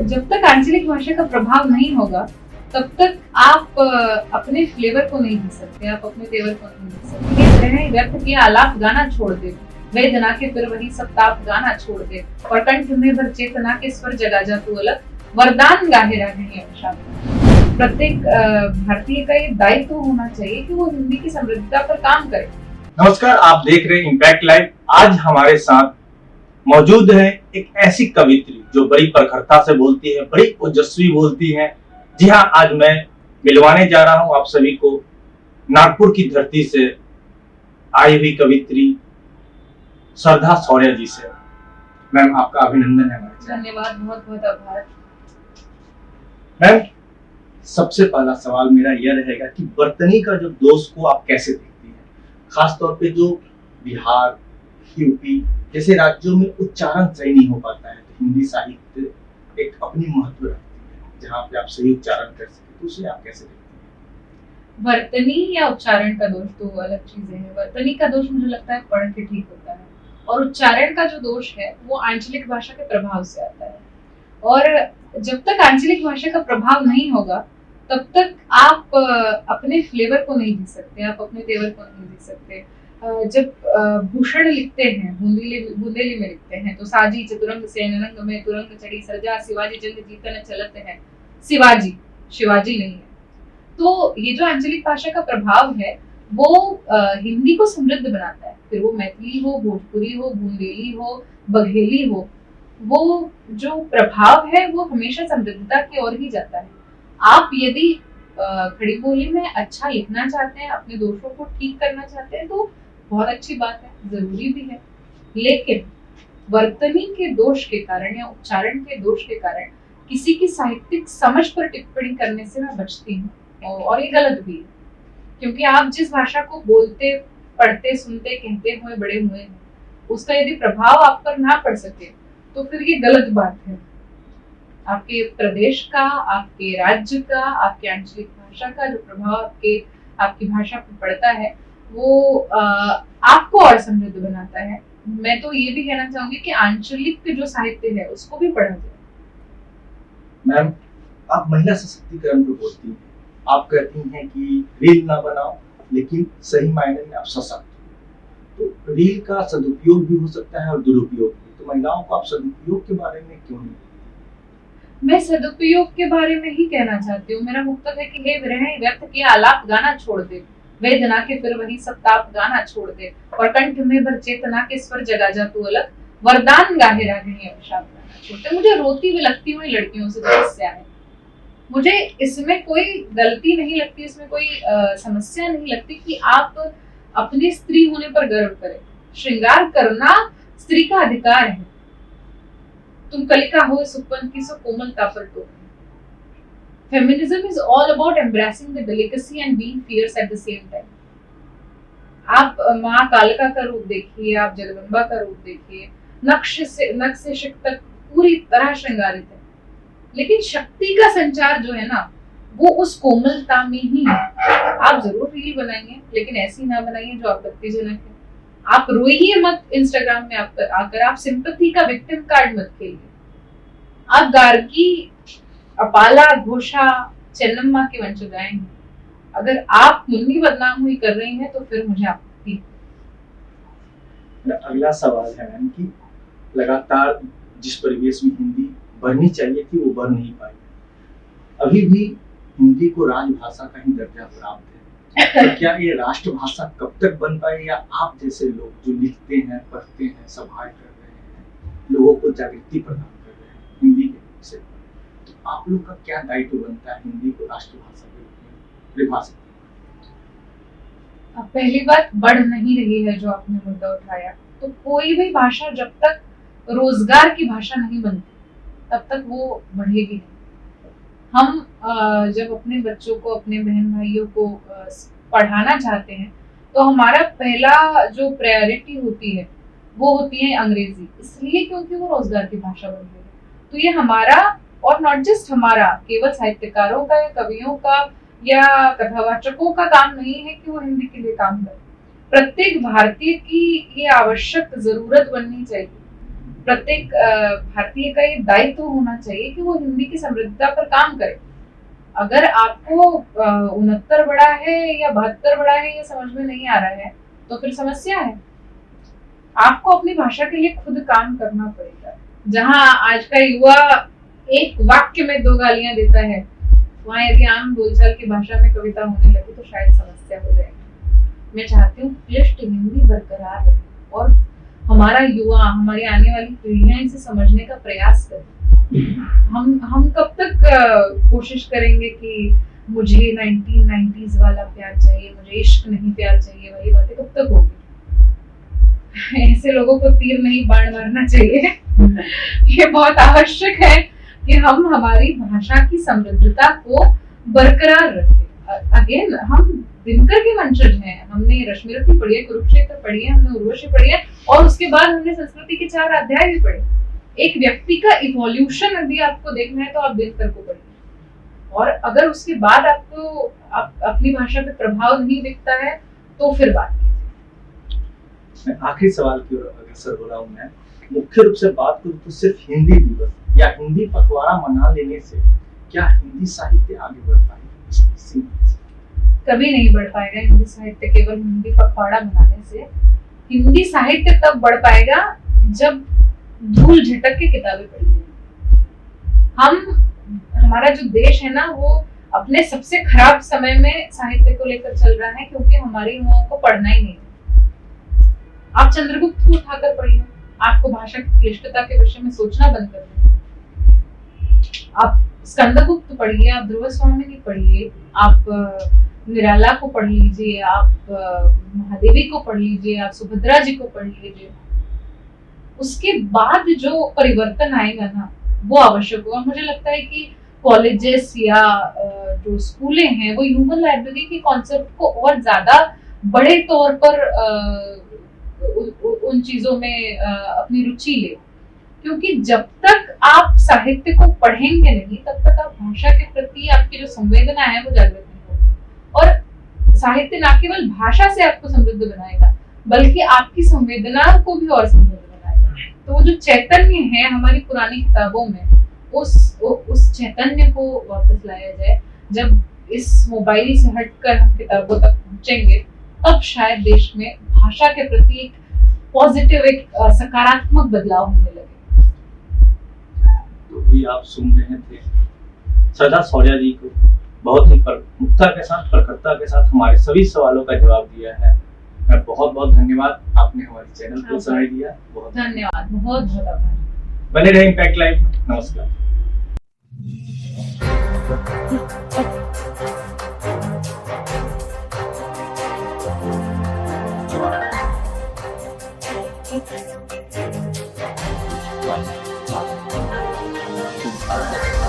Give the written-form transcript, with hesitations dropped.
जब तक आंचलिक भाषा का प्रभाव नहीं होगा तब तक आप अपने फ्लेवर को नहीं दे सकते, आप अपने तेवर को नहीं दे सकते। ये व्यर्थ किया आलाप गाना छोड़ दे, वेदना के फिर वही सब ताप गाना छोड़ दे, और कंठ में भर चेतना के स्वर जगा जा तू अलग, वरदान गाहे रागिणी अभिशाप। प्रत्येक भारतीय का ये दायित्व होना चाहिए कि वो हिंदी की समृद्धता पर काम करे। नमस्कार, आप देख रहे हैं इम्पैक्ट लाइव। आज हमारे साथ मौजूद है एक ऐसी कवित्री जो बड़ी प्रखरता से बोलती है, बड़ी ओजस्वी बोलती है। जी हाँ, आज मैं मिलवाने जा रहा हूं आप सभी को नागपुर की धरती से आई हुई कवित्री श्रद्धा शौर्य जी से। मैम, आपका अभिनंदन है हमारे साथ। धन्यवाद, बहुत बहुत आभार। मैम, सबसे पहला सवाल मेरा यह रहेगा कि वर्तनी का जो दोष को आप कैसे देखती हैं, खासतौर पे जो बिहार, यूपी जैसे राज्यों में उच्चारण सही नहीं हो पाता है, तो हिंदी साहित्य एक अपनी महत्व रखती है जहाँ पे आप सही उच्चारण कर सके, तो उसे आप कैसे देखती हैं? वर्तनी या उच्चारण का दोष तो अलग चीजें हैं। वर्तनी का दोष मुझे लगता है पढ़ के ठीक होता है, और उच्चारण का जो दोष है वो आंचलिक भाषा के प्रभाव से आता है। और जब तक आंचलिक भाषा का प्रभाव नहीं होगा तब तक आप अपने फ्लेवर को नहीं दे सकते, आप अपने तेवर को नहीं दे सकते। जब भूषण लिखते हैं, बुंदेली में लिखते हैं, तो साजी चतुरंग से नरंग में तुरंग चढ़ी सरजा, शिवाजी जंग जीतन चलत है, शिवाजी नहीं है। तो ये जो आंचलिक भाषा का प्रभाव है वो हिंदी को समृद्ध बनाता है। फिर वो मैथिली हो, भोजपुरी हो, बुंदेली हो, बघेली हो, वो जो प्रभाव है वो हमेशा समृद्धता की ओर ही जाता है। आप यदि खड़ी बोली में अच्छा लिखना चाहते हैं, अपने दोषों को ठीक करना चाहते हैं, तो बहुत अच्छी बात है, जरूरी भी है। लेकिन वर्तनी के दोष के कारण या उच्चारण के दोष के कारण किसी की साहित्यिक समझ पर टिप्पणी करने से मैं बचती हूँ, और ये गलत भी है। क्योंकि आप जिस भाषा को बोलते, पढ़ते, सुनते, कहते हुए बड़े हुए हैं, उसका यदि प्रभाव आप पर ना पड़ सके तो फिर ये गलत बात है। आपके प्रदेश का, आपके राज्य का, आपके आंचलिक भाषा का जो प्रभाव आपकी भाषा पर पड़ता है वो आपको और समृद्ध बनाता है। मैं तो ये भी कहना चाहूंगी कि आंचलिक जो साहित्य है उसको भी पढ़ा जाए। मैम, आप महिला सशक्तिकरण पर बोलती हैं, आप कहती हैं कि रील ना बनाओ लेकिन सही मायने में आप सशक्त हो। तो रील का सदुपयोग भी हो सकता है और दुरुपयोग भी, तो महिलाओं को आप सदुपयोग के बारे में क्यों नहीं? मैं सदुपयोग के बारे में ही कहना चाहती हूँ। मेरा मुक्तक है कि हे विरह व्यर्थ किया आलाप गाना छोड़ दे, वेदना के फिर वही सब ताप गाना छोड़ दे, और कंठ में भर चेतना के स्वर जगा जा तू अलग, वरदान गाहे रागिणी अभिशाप गाना छोड़ दे। मुझे रोती हुई लगती हुई लड़कियों से समस्या है। मुझे इसमें कोई गलती नहीं लगती, इसमें कोई समस्या नहीं लगती कि आप अपनी स्त्री होने पर गर्व करें। श्रृंगार करना स्त्री का अधिकार है। तुम कलिका हो सुपन की सो कोमलता पर टोक। Feminism is all about embracing the delicacy and being fierce at the same time. आप माँ कालिका का रूप देखिए, आप जगदम्बा का रूप देखिए, नख से शिख तक पूरी तरह श्रृंगारित है। लेकिन शक्ति का संचार जो है ना, वो उस कोमलता में ही है। आप जरूर रील बनाएंगे, लेकिन ऐसी ना बनाइए जो आपत्तिजनक है। आप रोइए मत इंस्टाग्राम में आकर, आप सिंपैथी का विक्टिम कार्ड मत खेलिए। आप गार्गी, अपाला, घोषा, चेन्नम्मा की वंशजाएं हैं। अगर आप मुन्नी बदनाम हुई कर रही हैं तो फिर मुझे आपत्ति। अगला सवाल है मैम कि लगातार जिस परिवेश में हिंदी बढ़नी चाहिए थी वो बढ़ नहीं पाई, अभी भी हिंदी को राजभाषा का ही दर्जा प्राप्त है। तो क्या ये राष्ट्रभाषा कब तक बन पाए, या आप जैसे लोग जो लिखते हैं, पढ़ते हैं, सभाएं कर रहे हैं, लोगों को जागृति प्रदान कर रहे हैं हिंदी के विषय पर, तो आप लोग का क्या दायित्व बनता है हिंदी को राष्ट्रभाषा के रूप में परिभाषित? पहली बात, बढ़ नहीं रही है जो आपने मुद्दा उठाया। तो कोई भी भाषा जब तक रोजगार की भाषा नहीं बनती तब तक वो बढ़ेगी नहीं। हम जब अपने बच्चों को, अपने बहन भाइयों को पढ़ाना चाहते हैं तो हमारा पहला जो प्रायोरिटी होती है वो होती है अंग्रेजी, इसलिए क्योंकि वो रोजगार की भाषा बन गई है। तो ये हमारा, और नॉट जस्ट हमारा, केवल साहित्यकारों का या कवियों का या कथावाचकों का काम नहीं है कि वो हिंदी के लिए काम करें। प्रत्येक भारतीय की ये आवश्यक जरूरत बननी चाहिए प्रत्येक भारतीय का ये दायित्व होना चाहिए कि वो हिंदी की समृद्धता पर काम करे। अगर आपको 69 बड़ा है या 72 बड़ा है ये समझ में नहीं आ रहा है तो फिर समस्या है। आपको अपनी भाषा के लिए खुद काम करना पड़ेगा। जहाँ आज का युवा एक वाक्य में 2 गालियां देता है, वहाँ यदि आम बोलचाल की भाषा में कविता होने लगी तो शायद समस्या हो जाएगी। मैं चाहती हूँ क्लिष्ट हिंदी बरकरार रहे और हमारा युवा, हमारी आने वाली पीढ़ियां इसे समझने का प्रयास करें। हम कब तक कोशिश करेंगे कि मुझे 1990s वाला प्यार चाहिए, मुझे इश्क नहीं प्यार चाहिए वाली बातें कब तक होगी? ऐसे लोगों को तीर नहीं बाण मारना चाहिए। ये बहुत आवश्यक है कि हम हमारी भाषा की समृद्धता को बरकरार रखें। अगेन हम दिनकर के वंशज हैं, हमने रश्मिरथी पढ़ी है, कुरुक्षेत्र पढ़ी है, हमने उर्वशी पढ़ी है और उसके बाद हमने संस्कृति के 4 अध्याय भी पढ़े। एक व्यक्ति का इवोल्यूशन यदि आपको देखना है तो आप दिनकर को पढ़िए और अगर उसके बाद आपको अपनी भाषा पे प्रभाव नहीं दिखता है तो फिर बात कीजिए। मैं आखिरी सवाल की ओर अग्रसर हो रहा हूँ। मैं मुख्य रूप से बात करूँ तो सिर्फ हिंदी दिवस या हिंदी पखवाड़ा मना लेने से क्या हिंदी साहित्य आगे बढ़ पाएगा? कभी नहीं बढ़ पाएगा हिंदी साहित्य केवल हिंदी पखवाड़ा मनाने से। हिंदी साहित्य तब बढ़ पाएगा जब धूल झटक के किताबें पढ़ी जाएंगी। हमारा जो देश है ना वो अपने सबसे खराब समय में साहित्य को लेकर चल रहा है क्योंकि हमारे युवाओं को पढ़ना ही नहीं है। आप चंद्रगुप्त को उठाकर पढ़िए, आपको भाषा की क्लिष्टता के विषय में सोचना बंद कर देंगे। आप स्कंदगुप्त पढ़िए, आप ध्रुव स्वामिनी पढ़िए, आप निराला को पढ़ लीजिए, आप महादेवी को पढ़ लीजिए, आप सुभद्रा जी को पढ़ लीजिए। उसके बाद जो परिवर्तन आएगा ना वो आवश्यक होगा। मुझे लगता है कि कॉलेजेस या जो स्कूलें हैं वो ह्यूमन लाइब्रेरी के कॉन्सेप्ट को और ज्यादा बड़े तौर पर उन चीजों में अपनी रुचि ले, क्योंकि जब तक आप साहित्य को पढ़ेंगे नहीं तब तक आप भाषा के प्रति आपकी जो संवेदना है वो जागृत नहीं होगी। और साहित्य ना केवल भाषा से आपको समृद्ध बनाएगा बल्कि आपकी संवेदना को भी और समृद्ध बनाएगा। तो वो जो चैतन्य है हमारी पुरानी किताबों में उस चैतन्य को वापस लाया जाए। जब इस मोबाइल से हटकर हम किताबों तक पहुंचेंगे तब शायद देश में भाषा के प्रति एक पॉजिटिव, एक सकारात्मक बदलाव होने लगे। तो भी आप सुन रहे थे सदा शौर्या जी को बहुत ही प्रमुखता के साथ, प्रखरता के साथ हमारे सभी सवालों का जवाब दिया है। मैं बहुत बहुत धन्यवाद, आपने हमारे चैनल को समय दिया। बहुत धन्यवाद, बहुत बहुत आभार। बने रहे इम्पैक्ट लाइव। नमस्कार। Right.